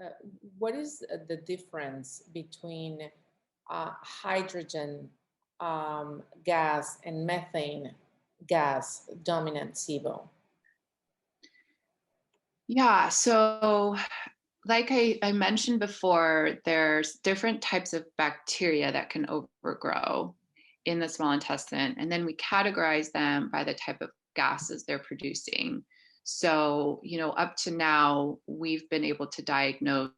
Uh, what is the difference between hydrogen gas and methane gas dominant SIBO? Yeah, so like I mentioned before, there's different types of bacteria that can overgrow in the small intestine, and then we categorize them by the type of gases they're producing. So, up to now, we've been able to diagnose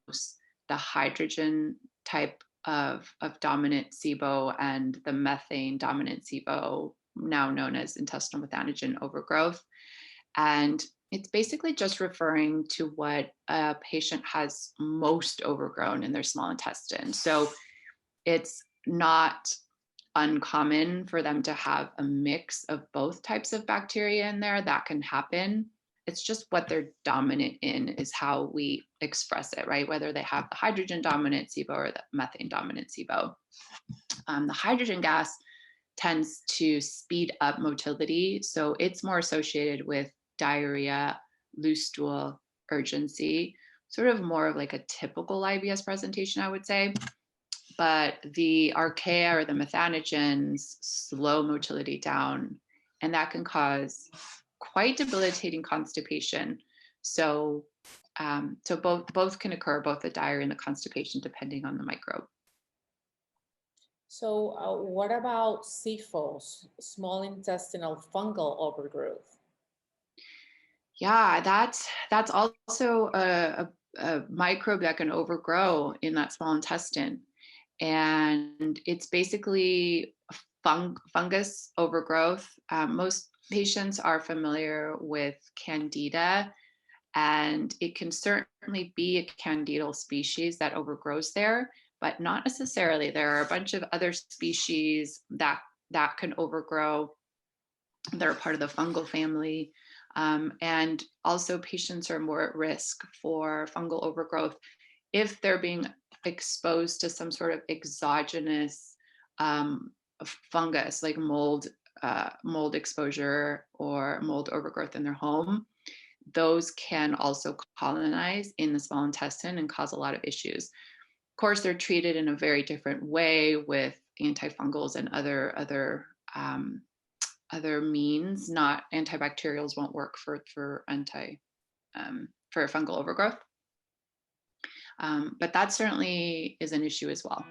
the hydrogen type of dominant SIBO and the methane dominant SIBO, now known as intestinal methanogen overgrowth. And it's basically just referring to what a patient has most overgrown in their small intestine. So it's not uncommon for them to have a mix of both types of bacteria in there. That can happen. It's just what they're dominant in is how we express it, right? Whether they have the hydrogen dominant SIBO or the methane dominant SIBO. The hydrogen gas tends to speed up motility. So it's more associated with diarrhea, loose stool, urgency, sort of more of like a typical IBS presentation, I would say. But the archaea or the methanogens slow motility down, and that can cause quite debilitating constipation. So, so both can occur, both the diarrhea and the constipation, depending on the microbe. So what about SIFOs, small intestinal fungal overgrowth? Yeah, that's also a microbe that can overgrow in that small intestine. And it's basically fungus overgrowth. Most patients are familiar with Candida, and it can certainly be a candidal species that overgrows there, but not necessarily. There are a bunch of other species that can overgrow. They're part of the fungal family. And also, patients are more at risk for fungal overgrowth if they're being exposed to some sort of exogenous fungus, like mold exposure or mold overgrowth in their home. Those can also colonize in the small intestine and cause a lot of issues. Of course, they're treated in a very different way with antifungals and other means. Not antibacterials won't work for fungal overgrowth, but that certainly is an issue as well.